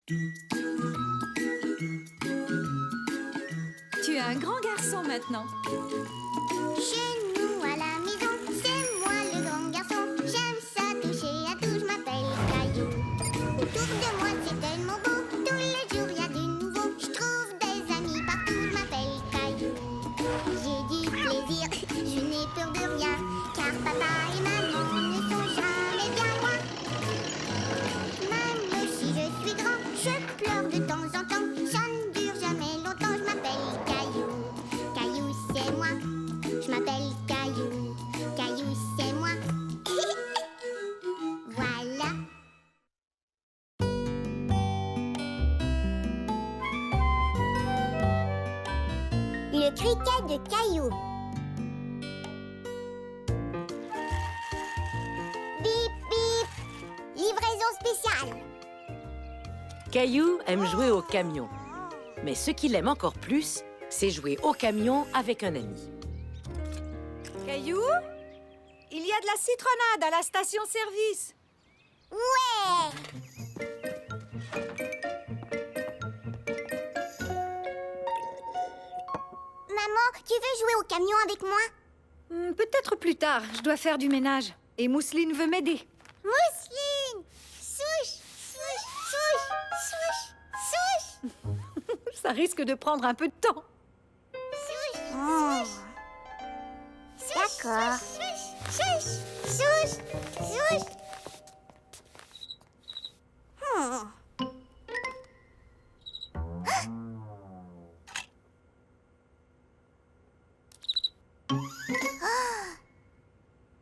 Tu es un grand garçon maintenant. Chez nous à la maison, c'est moi le grand garçon. J'aime ça toucher à tout, je m'appelle Caillou. Autour de moi c'est tellement beau, tous les jours y a du nouveau. Je trouve des amis partout, je m'appelle Caillou. J'ai du plaisir, je n'ai peur de rien, car papa et maman ne sont jamais bien loin. Même si je suis grand, je pleure de temps en temps. Ça ne dure jamais longtemps, je m'appelle Caillou. Caillou c'est moi, je m'appelle Caillou. Caillou c'est moi. Voilà. Le criquet de Caillou. Bip bip. Livraison spéciale. Caillou aime jouer au camion. Mais ce qu'il aime encore plus, c'est jouer au camion avec un ami. Caillou, il y a de la citronnade à la station-service. Ouais. Maman, tu veux jouer au camion avec moi? Peut-être plus tard, je dois faire du ménage. Et Mousseline veut m'aider. Mousseline! Souche! Souche! Souche! Souche! Souche! Ça risque de prendre un peu de temps. Souche! Souche! D'accord. Souche! Souche! Souche!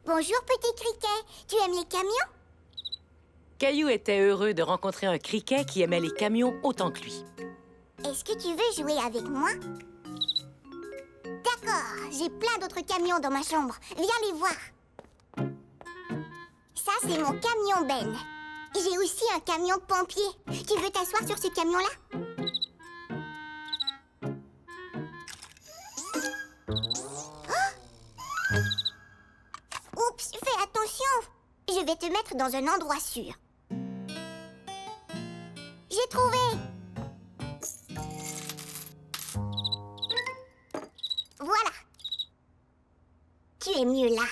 Bonjour, petit criquet. Tu aimes les camions? Caillou était heureux de rencontrer un criquet qui aimait les camions autant que lui. Est-ce que tu veux jouer avec moi? D'accord, j'ai plein d'autres camions dans ma chambre. Viens les voir. Ça, c'est mon camion Ben. J'ai aussi un camion pompier. Tu veux t'asseoir sur ce camion-là? Oh! Oups, fais attention. Je vais te mettre dans un endroit sûr. J'ai trouvé. Voilà. Tu es mieux là.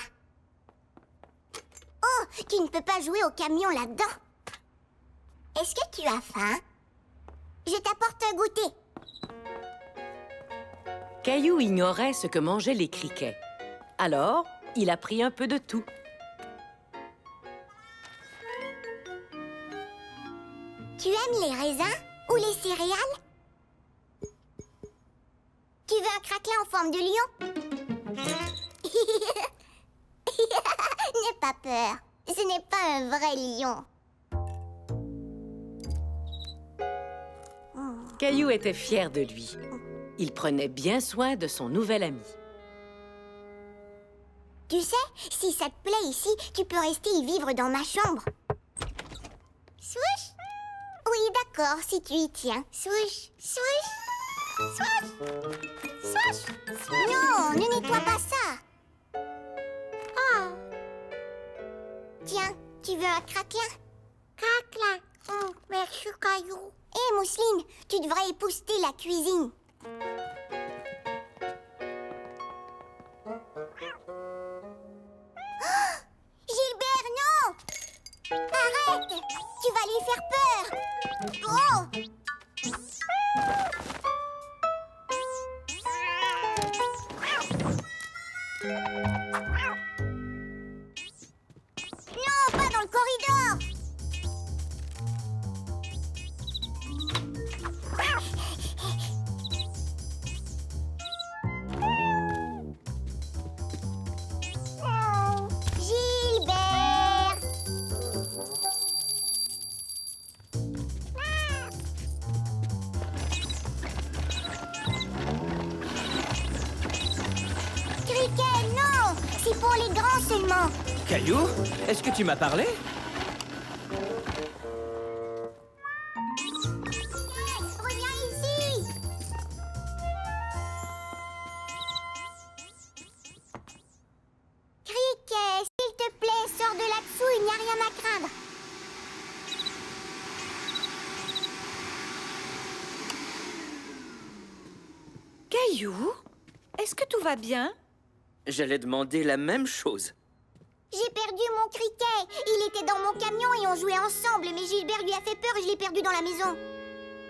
Oh, tu ne peux pas jouer au camion là-dedans. Est-ce que tu as faim? Je t'apporte un goûter. Caillou ignorait ce que mangeaient les criquets. Alors, il a pris un peu de tout. Tu aimes les raisins ou les céréales? Tu veux un craquelin en forme de lion? N'aie pas peur. Ce n'est pas un vrai lion. Caillou était fier de lui. Il prenait bien soin de son nouvel ami. Tu sais, si ça te plaît ici, tu peux rester y vivre dans ma chambre. Swoosh! Oui, d'accord, si tu y tiens. Swoosh! Swoosh! Swoosh! Swoosh! Swoosh! Non, ne nettoie pas ça. Oh. Tiens, tu veux un craquelin? Craquelin. Oh, merci, Caillou. Hé, Mousseline, tu devrais épousseter la cuisine. Gilbert, non! Arrête! Tu vas lui faire peur! Oh! Non, pas dans le corridor! Gilbert! Criquet, non! C'est pour les grands seulement. Caillou, est-ce que tu m'as parlé? Reviens ici! Criquet, s'il te plaît, sors de là-dessous, il n'y a rien à craindre. Caillou, est-ce que tout va bien? J'allais demander la même chose. J'ai perdu mon criquet. Il était dans mon camion et on jouait ensemble, mais Gilbert lui a fait peur et je l'ai perdu dans la maison.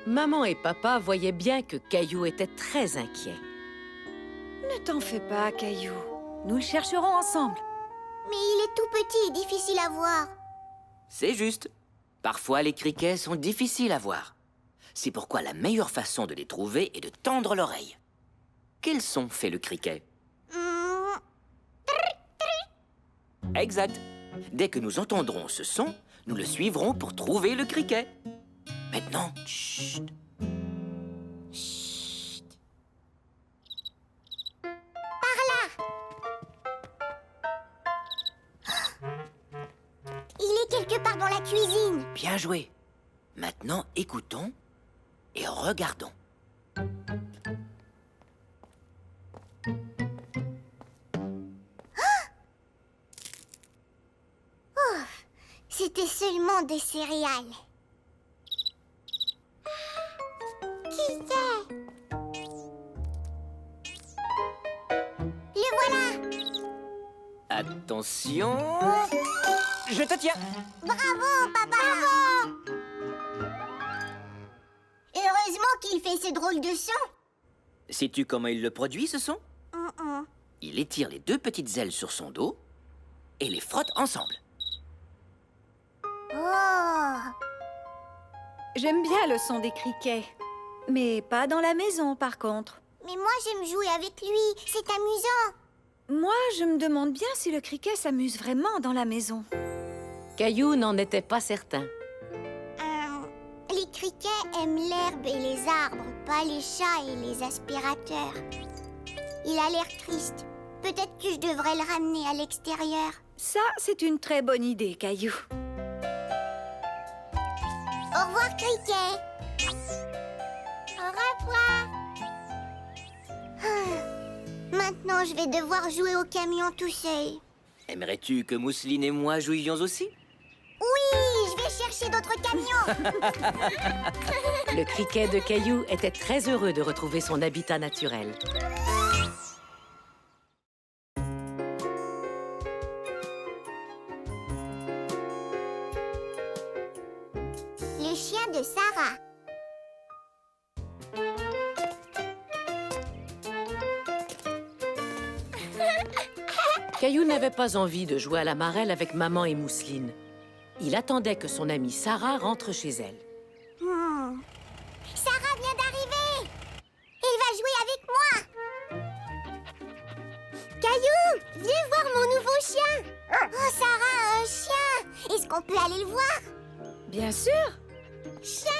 Maman et papa voyaient bien que Caillou était très inquiet. Ne t'en fais pas, Caillou. Nous le chercherons ensemble. Mais il est tout petit et difficile à voir. C'est juste. Parfois, les criquets sont difficiles à voir. C'est pourquoi la meilleure façon de les trouver est de tendre l'oreille. Quel son fait le criquet? Hmm, Exact. Dès que nous entendrons ce son, nous le suivrons pour trouver le criquet. Maintenant, chut. il est quelque part dans la cuisine. Bien joué. Maintenant, écoutons et regardons. C'était seulement des céréales. Qui c'est? Le voilà! Attention. Je te tiens. Bravo, papa! Bravo! Heureusement qu'il fait ce drôle de son. Sais-tu comment il le produit, ce son? Mm-mm. Il étire les deux petites ailes sur son dos et les frotte ensemble. Oh! J'aime bien le son des criquets. Mais pas dans la maison, par contre. Mais moi, j'aime jouer avec lui. C'est amusant. Moi, je me demande bien si le criquet s'amuse vraiment dans la maison. Caillou n'en était pas certain. Les criquets aiment l'herbe et les arbres, pas les chats et les aspirateurs. Il a l'air triste. Peut-être que je devrais le ramener à l'extérieur. Ça, c'est une très bonne idée, Caillou. Au revoir, criquet. Au revoir. Maintenant, je vais devoir jouer au camion tout seul. Aimerais-tu que Mousseline et moi jouions aussi? Oui, je vais chercher d'autres camions. Le criquet de Caillou était très heureux de retrouver son habitat naturel. Le chien de Sarah. Caillou n'avait pas envie de jouer à la marelle avec maman et Mousseline. Il attendait que son amie Sarah rentre chez elle. Sarah vient d'arriver. Elle va jouer avec moi. Caillou, viens voir mon nouveau chien. Oh, Sarah a un chien. Est-ce qu'on peut aller le voir? Bien sûr. Chien.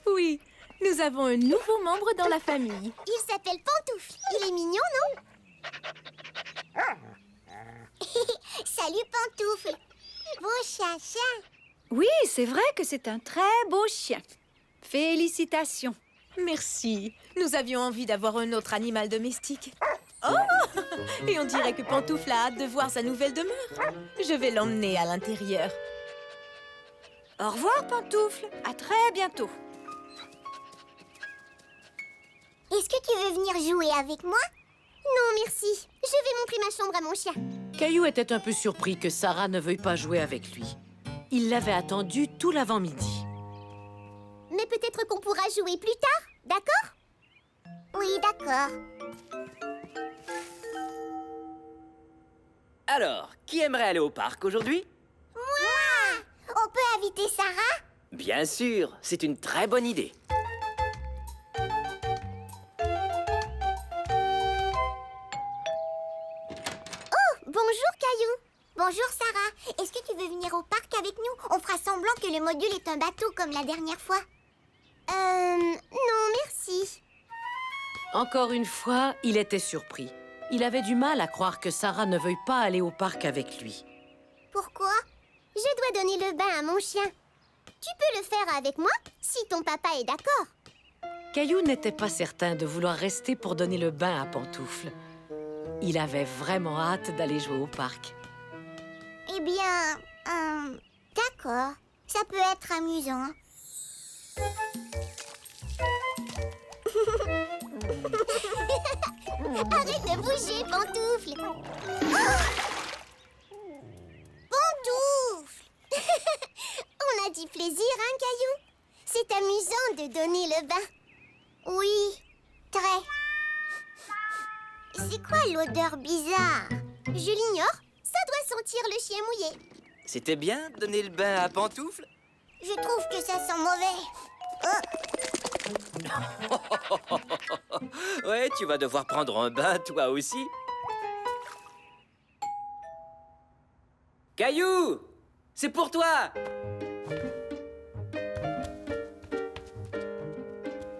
Oui, nous avons un nouveau membre dans la famille. Il s'appelle Pantoufle. Il est mignon, non? Salut, Pantoufle. Beau chien. Oui, c'est vrai que c'est un très beau chien. Félicitations. Merci. Nous avions envie d'avoir un autre animal domestique. Oh! Et on dirait que Pantoufle a hâte de voir sa nouvelle demeure. Je vais l'emmener à l'intérieur. Au revoir, Pantoufle. À très bientôt. Est-ce que tu veux venir jouer avec moi? Non, merci. Je vais montrer ma chambre à mon chien. Caillou était un peu surpris que Sarah ne veuille pas jouer avec lui. Il l'avait attendu tout l'avant-midi. Mais peut-être qu'on pourra jouer plus tard, d'accord? Oui, d'accord. Alors, qui aimerait aller au parc aujourd'hui? Moi! On peut inviter Sarah? Bien sûr, c'est une très bonne idée. Bonjour, Caillou. Bonjour, Sarah. Est-ce que tu veux venir au parc avec nous? On fera semblant que le module est un bateau comme la dernière fois. Non, merci. Encore une fois, il était surpris. Il avait du mal à croire que Sarah ne veuille pas aller au parc avec lui. Pourquoi? Je dois donner le bain à mon chien. Tu peux le faire avec moi, si ton papa est d'accord. Caillou n'était pas certain de vouloir rester pour donner le bain à Pantoufle. Il avait vraiment hâte d'aller jouer au parc. Eh bien, d'accord. Ça peut être amusant. Arrête de bouger, Pantoufle. Pantoufle. On a du plaisir, hein, Caillou? C'est amusant de donner le bain. Oui, très. C'est quoi l'odeur bizarre? Je l'ignore. Ça doit sentir le chien mouillé. C'était bien de donner le bain à Pantoufle? Je trouve que ça sent mauvais. Ouais, tu vas devoir prendre un bain, toi aussi. Caillou! C'est pour toi!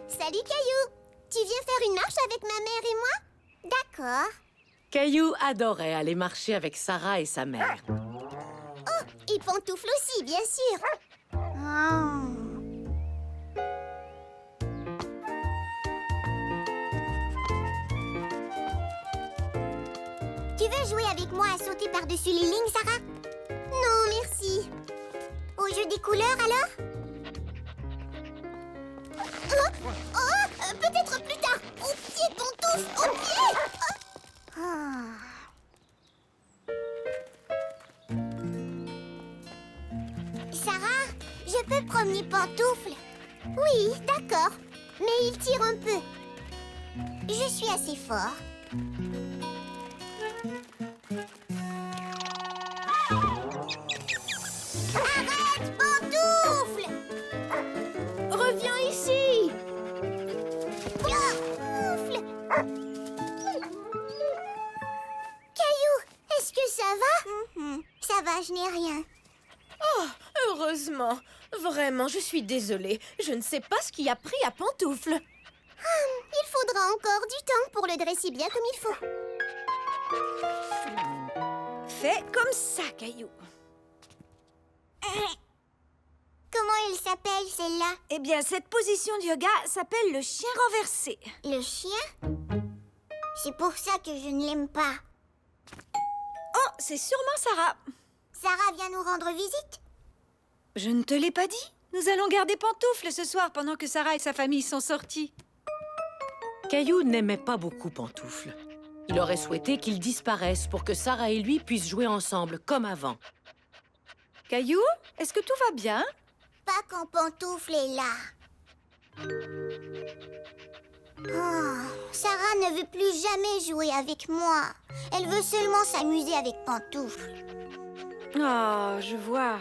Salut, Caillou. Tu viens faire une marche avec ma mère et moi? D'accord. Caillou adorait aller marcher avec Sarah et sa mère. Oh, et Pantoufle aussi, bien sûr. Oh. Tu veux jouer avec moi à sauter par-dessus les lignes, Sarah? Non, merci. Au jeu des couleurs, alors? Peut-être plus tard. Au pied, Pantoufle, au pied. Sarah, je peux promener Pantoufle? Oui, d'accord. Mais il tire un peu. Je suis assez fort. Arrête, Pantoufle! Reviens ici! Pantoufle! Caillou, est-ce que ça va? Ça va, je n'ai rien. Oh, heureusement. Vraiment, je suis désolée. Je ne sais pas ce qui a pris à Pantoufle. Il faudra encore du temps pour le dresser bien comme il faut. Fais comme ça, Caillou. Comment il s'appelle, celle-là? Eh bien, cette position de yoga s'appelle le chien renversé. Le chien? C'est pour ça que je ne l'aime pas. Oh, c'est sûrement Sarah. Sarah vient nous rendre visite? Je ne te l'ai pas dit. Nous allons garder Pantoufle ce soir pendant que Sarah et sa famille sont sortis. Caillou n'aimait pas beaucoup Pantoufle. Il aurait souhaité qu'il disparaisse pour que Sarah et lui puissent jouer ensemble comme avant. Caillou, est-ce que tout va bien? Pas quand Pantoufle est là. Oh, Sarah ne veut plus jamais jouer avec moi. Elle veut seulement s'amuser avec Pantoufle. Oh, je vois.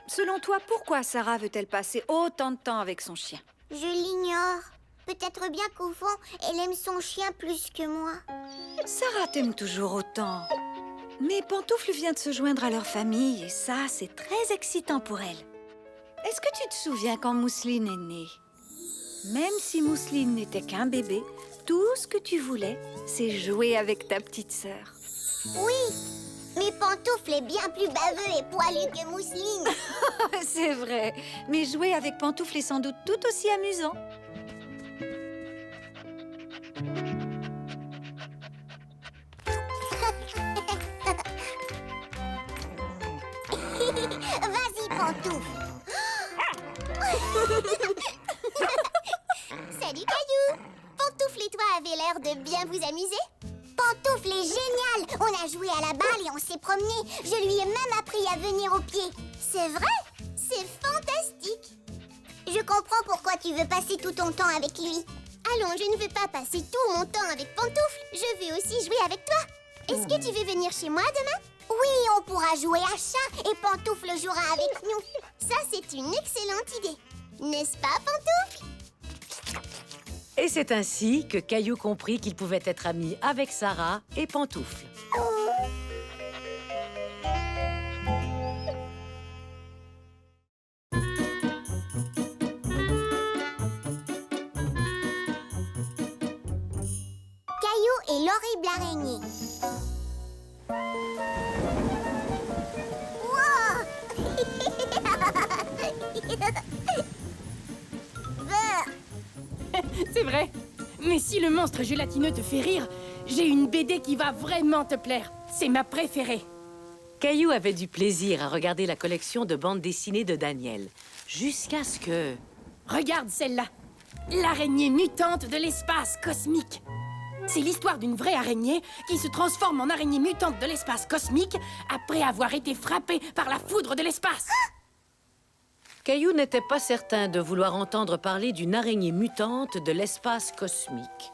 Selon toi, pourquoi Sarah veut-elle passer autant de temps avec son chien? Je l'ignore. Peut-être bien qu'au fond, elle aime son chien plus que moi. Sarah t'aime toujours autant. Mais Pantoufle vient de se joindre à leur famille et ça, c'est très excitant pour elle. Est-ce que tu te souviens quand Mousseline est née? Même si Mousseline n'était qu'un bébé, tout ce que tu voulais, c'est jouer avec ta petite sœur. Oui, mais Pantoufle est bien plus baveux et poilu que Mousseline. C'est vrai, mais jouer avec Pantoufle est sans doute tout aussi amusant. Vas-y, Pantoufle. Salut, Caillou. Pantoufle et toi avez l'air de bien vous amuser. Pantoufle est génial. On a joué à la balle et on s'est promené. Je lui ai même appris à venir au pied. C'est vrai? C'est fantastique. Je comprends pourquoi tu veux passer tout ton temps avec lui. Allons, je ne veux pas passer tout mon temps avec Pantoufle. Je veux aussi jouer avec toi. Est-ce que tu veux venir chez moi demain? Oui, on pourra jouer à chat et Pantoufle jouera avec nous. Ça, c'est une excellente idée. N'est-ce pas, Pantoufle? Et c'est ainsi que Caillou comprit qu'il pouvait être ami avec Sarah et Pantoufle. Caillou et l'horrible araignée. C'est vrai. Mais si le monstre gélatineux te fait rire, j'ai une BD qui va vraiment te plaire. C'est ma préférée. Caillou avait du plaisir à regarder la collection de bandes dessinées de Daniel, jusqu'à ce que... Regarde celle-là. l'araignée mutante de l'espace cosmique. C'est l'histoire d'une vraie araignée qui se transforme en araignée mutante de l'espace cosmique après avoir été frappée par la foudre de l'espace. Caillou n'était pas certain de vouloir entendre parler d'une araignée mutante de l'espace cosmique.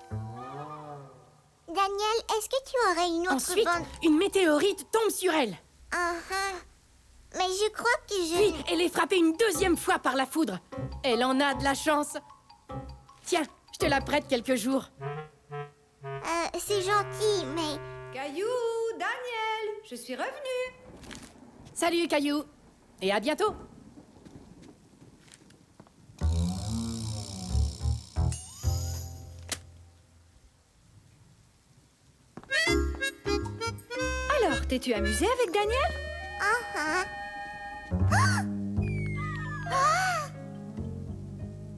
Daniel, est-ce que tu aurais une autre Ensuite, bande... une météorite tombe sur elle. Ah, ah. Mais je crois que je... Puis, elle est frappée une deuxième fois par la foudre. Elle en a de la chance. Tiens, je te la prête quelques jours. C'est gentil, mais... Caillou, Daniel, je suis revenue. Salut, Caillou. Et à bientôt. Alors, t'es-tu amusé avec Daniel? Ah,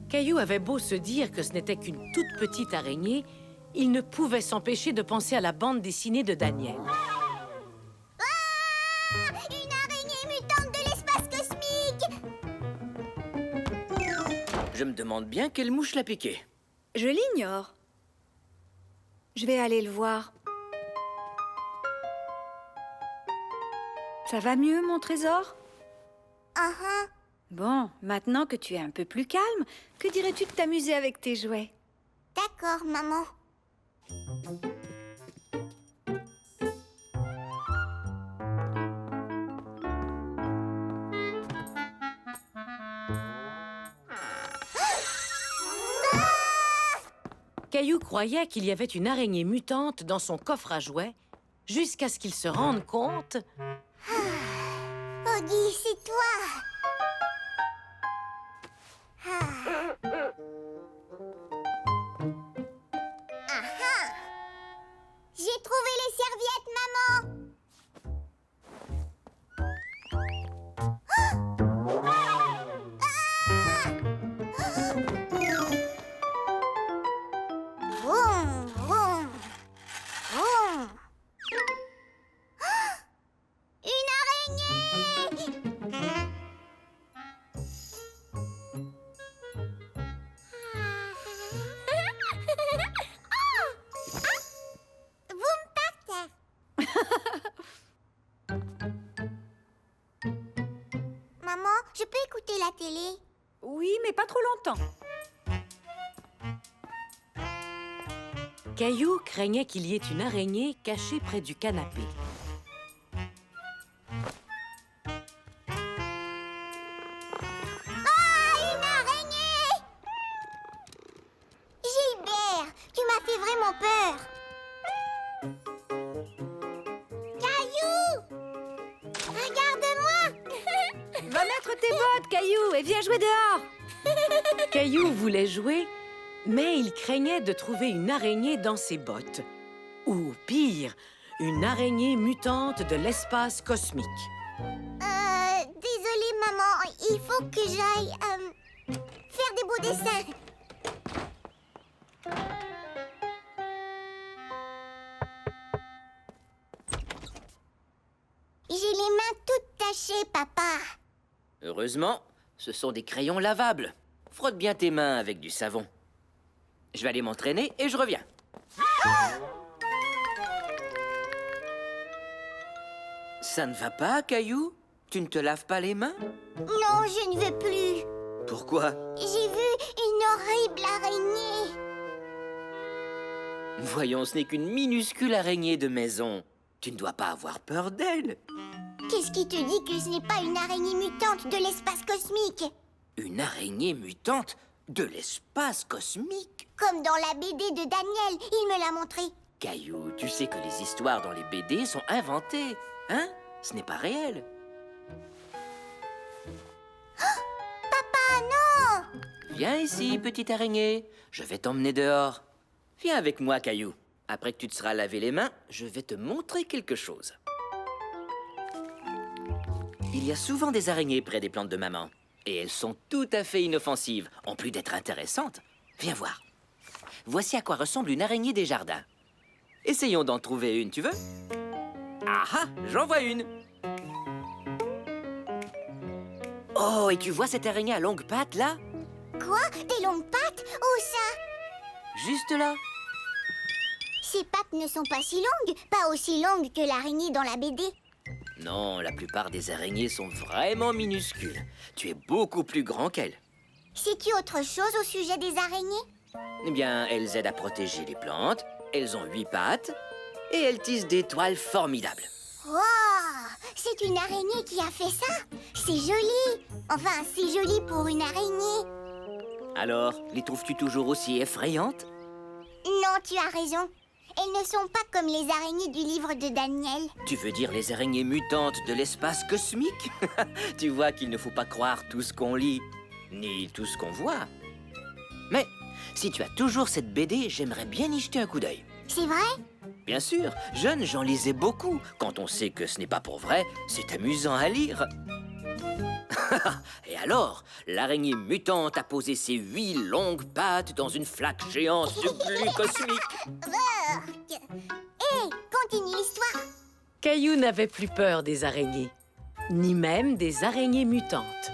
Caillou avait beau se dire que ce n'était qu'une toute petite araignée, il ne pouvait s'empêcher de penser à la bande dessinée de Daniel. une araignée mutante de l'espace cosmique! Je me demande bien quelle mouche l'a piqué. Je l'ignore. Je vais aller le voir. Ça va mieux, mon trésor? Ah, ah. Bon, maintenant que tu es un peu plus calme, que dirais-tu de t'amuser avec tes jouets? D'accord, maman. Caillou croyait qu'il y avait une araignée mutante dans son coffre à jouets, jusqu'à ce qu'il se rende compte... Oggy, c'est toi! Ah. Ah ah. J'ai trouvé les serviettes, maman! Vroom, vroom, vroom. Une araignée! Vous me partez. Maman, je peux écouter la télé? Oui, mais pas trop longtemps. Caillou craignait qu'il y ait une araignée cachée près du canapé. Ah, une araignée! Gilbert, tu m'as fait vraiment peur. Caillou! Regarde-moi! Va mettre tes bottes, Caillou, et viens jouer dehors. Caillou voulait jouer, mais il craignait de trouver une araignée dans ses bottes. Ou pire, une araignée mutante de l'espace cosmique. Désolée, maman. Il faut que j'aille faire des beaux dessins. J'ai les mains toutes tachées, papa. Heureusement, ce sont des crayons lavables. Frotte bien tes mains avec du savon. Je vais aller m'entraîner et je reviens. Ça ne va pas, Caillou? Tu ne te laves pas les mains? Non, je ne veux plus. Pourquoi? J'ai vu une horrible araignée. Voyons, ce n'est qu'une minuscule araignée de maison. Tu ne dois pas avoir peur d'elle. Qu'est-ce qui te dit que ce n'est pas une araignée mutante de l'espace cosmique? Une araignée mutante de l'espace cosmique? Comme dans la BD de Daniel, il me l'a montré. Caillou, tu sais que les histoires dans les BD sont inventées, hein? Ce n'est pas réel. Papa, non! Viens ici, petite araignée. Je vais t'emmener dehors. Viens avec moi, Caillou. Après que tu te seras lavé les mains, je vais te montrer quelque chose. Il y a souvent des araignées près des plantes de maman. Et elles sont tout à fait inoffensives, en plus d'être intéressantes. Viens voir. Voici à quoi ressemble une araignée des jardins. Essayons d'en trouver une, tu veux? Ah ah, j'en vois une. Oh, et tu vois cette araignée à longues pattes, là? Quoi? Des longues pattes? Où ça? Juste là. Ces pattes ne sont pas si longues, pas aussi longues que l'araignée dans la BD. Non, la plupart des araignées sont vraiment minuscules. Tu es beaucoup plus grand qu'elles. Sais-tu autre chose au sujet des araignées? Eh bien, elles aident à protéger les plantes, elles ont 8 pattes, et elles tissent des toiles formidables. Wow! C'est une araignée qui a fait ça? C'est joli! Enfin, c'est joli pour une araignée. Alors, les trouves-tu toujours aussi effrayantes? Non, tu as raison. Elles ne sont pas comme les araignées du livre de Daniel. Tu veux dire les araignées mutantes de l'espace cosmique? Tu vois qu'il ne faut pas croire tout ce qu'on lit, ni tout ce qu'on voit. Mais si tu as toujours cette BD, j'aimerais bien y jeter un coup d'œil. C'est vrai? Bien sûr, jeune, j'en lisais beaucoup. Quand on sait que ce n'est pas pour vrai, c'est amusant à lire. Et alors, l'araignée mutante a posé ses 8 longues pattes dans une flaque géante de glu cosmique. Hé, continue l'histoire. Caillou n'avait plus peur des araignées, ni même des araignées mutantes.